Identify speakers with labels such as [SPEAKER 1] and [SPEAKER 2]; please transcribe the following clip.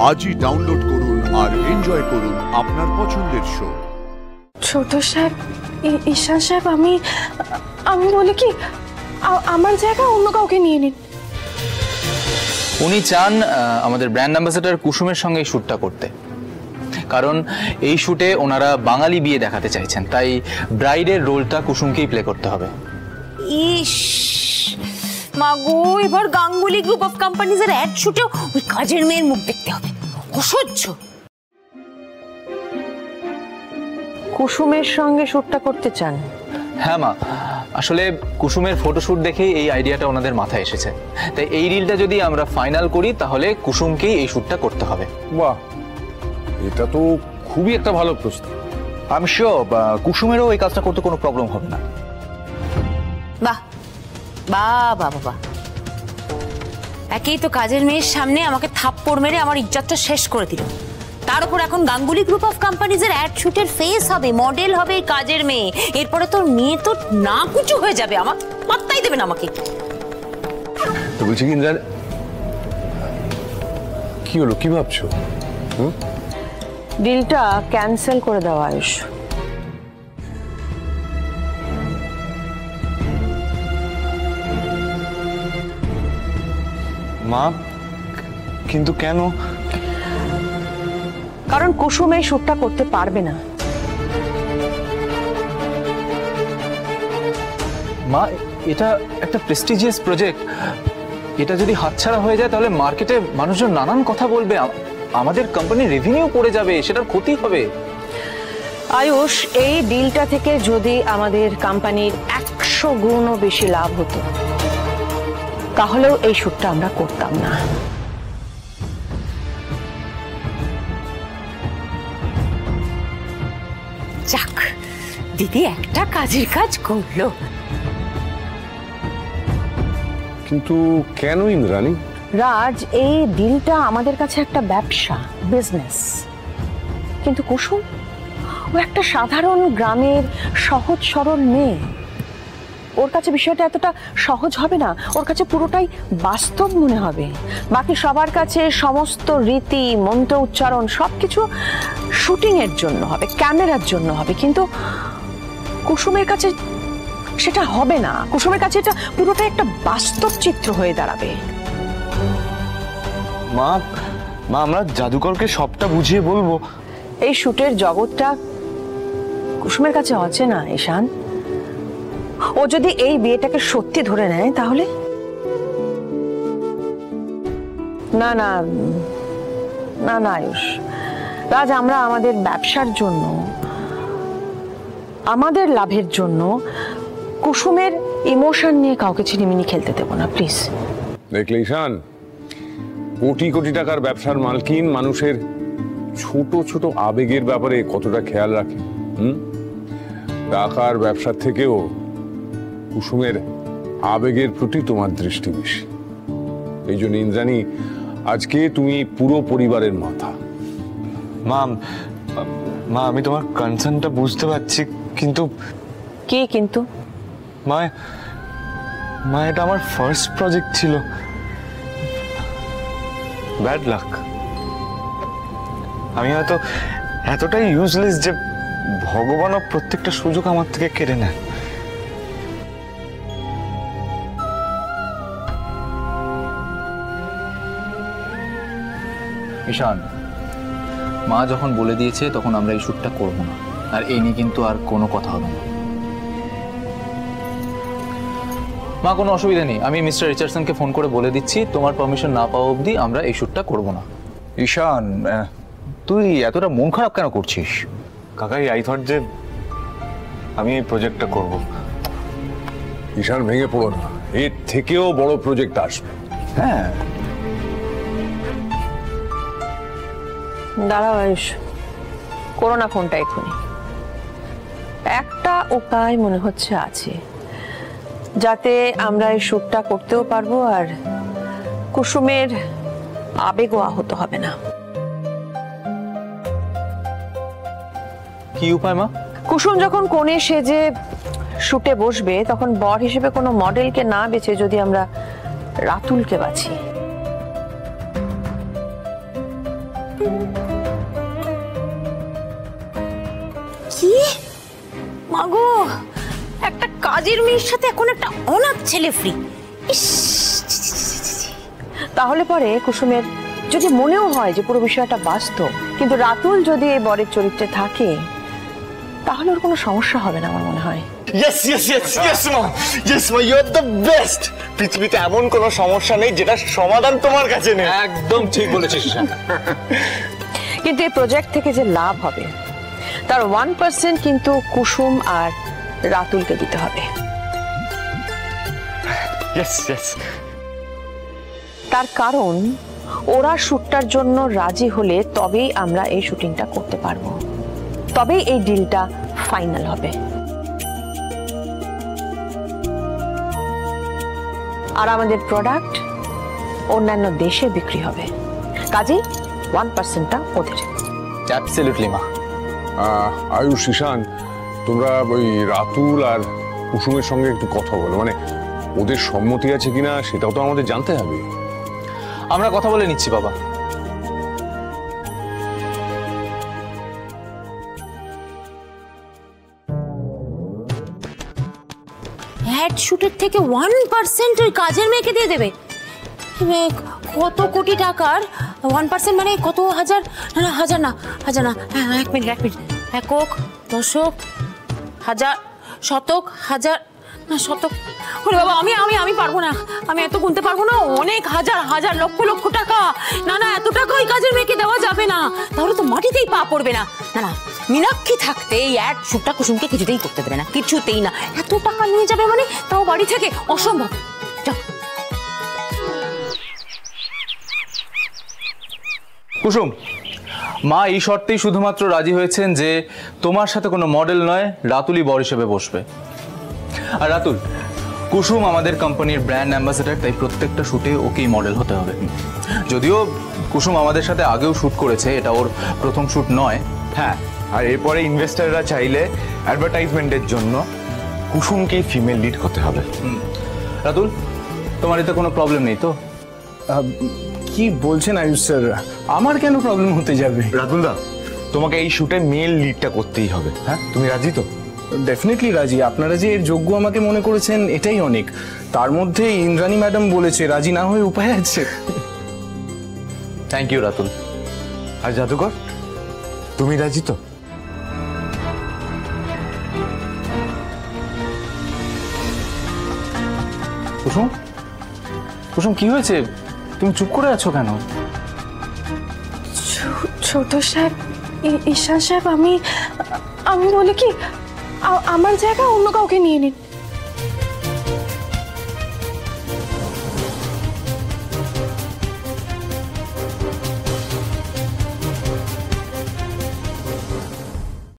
[SPEAKER 1] আজই ডাউনলোড করুন আর এনজয় করুন আপনার পছন্দের শো।
[SPEAKER 2] ছোট সাহেব, ঈশান সাহেব, আমি বলি কি আমার জায়গা অন্য কাউকে নিয়ে নিন।
[SPEAKER 3] উনি চান আমাদের ব্র্যান্ড অ্যাম্বাসেডর কুসুমের সঙ্গে শুটটা করতে, কারণ এই শুটে ওনারা বাঙালি বিয়ে দেখাতে চাইছেন, তাই ব্রাইডের রোলটা কুসুমকেই প্লে করতে হবে।
[SPEAKER 4] ইস মাগো, এবার গাঙ্গুলি গ্রুপ অফ কোম্পানিজের অ্যাড শুটে ওই কাজের মেয়ের মুখ দেখতে হবে, অসহ্য।
[SPEAKER 5] কুসুমের সঙ্গে শুটটা করতে চান?
[SPEAKER 3] হ্যাঁ মা, আসলে কুসুমের ফটোশুট দেখেই এই আইডিয়াটা ওনাদের মাথায় এসেছে, তাই এই রিলটা যদি আমরা ফাইনাল করি তাহলে কুসুমকেই এই শুটটা করতে হবে।
[SPEAKER 6] বাহ, এটা তো খুবই একটা ভালো প্রস্তাব।
[SPEAKER 3] আমি শিওর কুসুমেরও এই কাজটা করতে কোনো প্রবলেম হবে না।
[SPEAKER 4] বাহ বাহ বাহ বাহ, একেই তো কাজের মেয়ের সামনে আমাকে থাপ্পড় মেরে আমার ইজ্জতটা শেষ করে দিল, তার উপর এখন গাঙ্গুলি গ্রুপ অফ কোম্পানিজের অ্যাড শুটের ফেস হবে, মডেল হবে কাজের মেয়ে। এরপরে তোর মেয়ে তো না কুচু হয়ে যাবে, আমার পাত্তাই দেবে না আমাকে।
[SPEAKER 6] তো বলছি কি ইন্দ্রা, কি হলো, কি ভাবছো?
[SPEAKER 5] ডিলটা ক্যান্সেল করে দেওয়া আয়ুষ।
[SPEAKER 3] মা, কিন্তু কেন?
[SPEAKER 5] কারণ কুসুম এই শুটটা করতে পারবে না।
[SPEAKER 3] মা, এটা একটা প্রেস্টিজিয়াস প্রজেক্ট, এটা যদি হাতছাড়া হয়ে যায় তাহলে মার্কেটে মানুষজন নানান কথা বলবে, আমাদের কোম্পানির রেভিনিউ পড়ে যাবে, সেটার ক্ষতি হবে।
[SPEAKER 5] আয়ুষ, এই ডিলটা থেকে যদি আমাদের কোম্পানির 100 গুণও বেশি লাভ হতো তাহলেও এই শুটটা আমরা করতাম না।
[SPEAKER 4] যাক, দিদি একটা কাজের কাজ করলো।
[SPEAKER 6] কিন্তু কেন ইন্দ্রাণী?
[SPEAKER 5] রাজ, এই ডিলটা আমাদের কাছে একটা ব্যবসা, বিজনেস, কিন্তু কুসুম ও একটা সাধারণ গ্রামের সহজ সরল মেয়ে, ওর কাছে বিষয়টা এতটা সহজ হবে না, ওর কাছে পুরোটাই বাস্তব মনে হবে। বাকি সবার কাছে সমস্ত রীতি মন্ত্র উচ্চারণ সবকিছু শুটিং এর জন্য হবে, ক্যামেরার জন্য হবে, কিন্তু কুসুমের কাছে সেটা হবে না। কুসুমের কাছে এটা পুরোটা একটা বাস্তব চিত্র হয়ে দাঁড়াবে।
[SPEAKER 3] মা, আমরা জাদুকরকে সবটা বুঝিয়ে বলবো।
[SPEAKER 5] এই শুটের জগৎটা কুসুমের কাছে অচেনা ঈশান। ও যদি এই বিয়েটাকে সত্যি ধরে নেয় তাহলে না না না না আয়ুষ, রাজ, আমরা আমাদের ব্যবসার জন্য, আমাদের লাভের জন্য কুসুমের ইমোশন নিয়ে কাউকে ছিনিমিনি খেলতে দেব না, প্লিজ।
[SPEAKER 6] দেখলে ঈশান, কোটি কোটি টাকার ব্যবসার মালকিন মানুষের ছোট ছোট আবেগের ব্যাপারে কতটা খেয়াল রাখে। টাকার ব্যবসার থেকেও কুসুমের আবেগের প্রতি তোমার দৃষ্টি বেশি। এই জন্য ইন্দ্রাণী, আজকে তুমি পুরো পরিবারের মাথা।
[SPEAKER 3] মা, আমি তোমার কনসার্নটা বুঝতে পারছি, কিন্তু
[SPEAKER 5] কি কিন্তু?
[SPEAKER 3] মা, এটা আমার ফার্স্ট প্রজেক্ট ছিল, ব্যাড লাক। আমি হয়তো এতটাই ইউজলেস যে ভগবানও প্রত্যেকটা সুযোগ আমার থেকে কেড়ে নেয়। ঈশান, মা যখন বলে দিয়েছে তখন আমরা এই শুটটা করবো না, আর এই নিয়ে কিন্তু আর কোনো কথা হবে না। মা, কোনো অসুবিধা নেই, আমি মিস্টার রিচার্ডসনকে ফোন করে বলে দিচ্ছি তোমার পারমিশন না পাওয়া অবধি আমরা এই শুটটা করবো না। ঈশান, তুই এতটা মন খারাপ কেন করছিস? কাকাই, আই থট যে আমি এই প্রজেক্টটা করব।
[SPEAKER 6] ঈশান, ভেঙে পড়ো না, এর থেকেও বড় প্রজেক্ট আসবে।
[SPEAKER 3] হ্যাঁ,
[SPEAKER 5] দাঁড়াও আয়ুষ, করো না ফোনটা এক্ষুনি। একটা উপায় মনে হচ্ছে আছে যাতে আমরা এই শুটটা করতেও পারবো আর কুসুমের আবেগও আহত হবে না।
[SPEAKER 3] কি উপায় মা?
[SPEAKER 5] কুসুম যখন কোণে সেজে শুটে বসবে তখন বর হিসেবে কোনো মডেলকে না বেছে যদি আমরা রাতুলকে বাছি
[SPEAKER 4] কি মাগো, একটা কাজের মেয়ের সাথে এখন একটা অনাথ ছেলে ফ্রি।
[SPEAKER 5] তাহলে পরে কুসুমের যদি মনেও হয় যে পুরো বিষয়টা বাস্তব, কিন্তু রাতুল যদি এই বরের চরিত্রে থাকে, তাহলে ওর কোনো সমস্যা হবে না আমার মনে হয়।
[SPEAKER 7] ইয়েস ইয়েস ইয়েস ইয়েস মা, ইয়েস মা, ইউ আর দ্য বেস্ট। পৃথিবীতে এমন কোনো সমস্যা নেই যেটার সমাধান তোমার কাছে নেই।
[SPEAKER 3] একদম ঠিক বলেছিস ঈশান।
[SPEAKER 5] কিন্তু এই প্রজেক্ট থেকে যে লাভ হবে তার 1% কিন্তু কুসুম আর রাতুলকে দিতে হবে।
[SPEAKER 7] Yes yes.
[SPEAKER 5] তার কারণ ওরা শুটটার জন্য রাজি হলে তবেই আমরা এই শুটিংটা করতে পারবো, তবেই এই ডিলটা ফাইনাল হবে। আর আমাদের প্রোডাক্ট অন্যান্য দেশে বিক্রি হবে, কাজেই 1%টা ওদের।
[SPEAKER 3] অ্যাবসলিউটলি মা।
[SPEAKER 6] আয়ুষ, ঈশান, তোমরা ওই রাতুল আর কুসুমের সঙ্গে একটু কথা বলো, মানে ওদের সম্মতি আছে কিনা সেটাও তো আমাদের জানতে হবে।
[SPEAKER 3] আমরা কথা বলে নিচ্ছি বাবা।
[SPEAKER 4] অ্যাড শুটের থেকে 1% ওই কাজের মেয়েকে দিয়ে দেবে? কত কোটি টাকার 1% মানে কত হাজার? না হাজার না, হাজার না, এক মিনিট, একক, দশক, হাজার, শতক, হাজার, না শতক। ওরে বাবা, আমি আমি আমি পারবো না, আমি এত গুনতে পারবো না। অনেক হাজার হাজার লক্ষ লক্ষ টাকা। না না, এত টাকা ওই কাজের মেয়েকে দেওয়া যাবে না, তাহলে তো মাটিতেই পা পড়বে না। না না, মীনাক্ষী থাকতে এই অ্যাড শুটটা কুসুমকে কিছুতেই করতে দেবে না, কিছুতেই না। এত টাকা নিয়ে যাবে মানে, তাও বাড়ি থেকে, অসম্ভব।
[SPEAKER 3] কুসুম, মা এই শর্তেই শুধুমাত্র রাজি হয়েছেন যে তোমার সাথে কোনো মডেল নয়, রাতুলই বর হিসেবে বসবে। আর রাতুল, কুসুম আমাদের কোম্পানির ব্র্যান্ড অ্যাম্বাসেডার, তাই প্রত্যেকটা শুটে ওকেই মডেল হতে হবে। যদিও কুসুম আমাদের সাথে আগেও শুট করেছে, এটা ওর প্রথম শুট নয়।
[SPEAKER 7] হ্যাঁ, আর এরপরে ইনভেস্টাররা চাইলে অ্যাডভার্টাইজমেন্টের জন্য কুসুমকেই ফিমেল লিড হতে হবে।
[SPEAKER 3] রাতুল, তোমার এতে কোনো প্রবলেম নেই তো?
[SPEAKER 8] কি বলছেন আয়ুষ স্যার, আমার কেন প্রবলেম হতে যাবে?
[SPEAKER 7] রাতুলদা, তোমাকে এই শুটে মেল লিডটা করতেই হবে। হ্যাঁ, তুমি রাজি তো?
[SPEAKER 8] ডেফিনেটলি রাজি। আপনারা যে এর যোগ্য আমাকে মনে করেছেন এটাই অনেক। তার মধ্যে ইন্দ্রাণী ম্যাডাম বলেছে, রাজি না হয়ে উপায় আছে।
[SPEAKER 3] Thank you Ratul.
[SPEAKER 7] আর জাদুকর, তুমি রাজি তো?
[SPEAKER 3] কুসুম, কুসুম কি হয়েছে? তুমি চুপ করে আছো কেন?
[SPEAKER 2] ছোট সাহেব, ঈশান সাহেব, আমি বলি কি আমার জায়গা অন্য কাউকে নিয়ে নিন।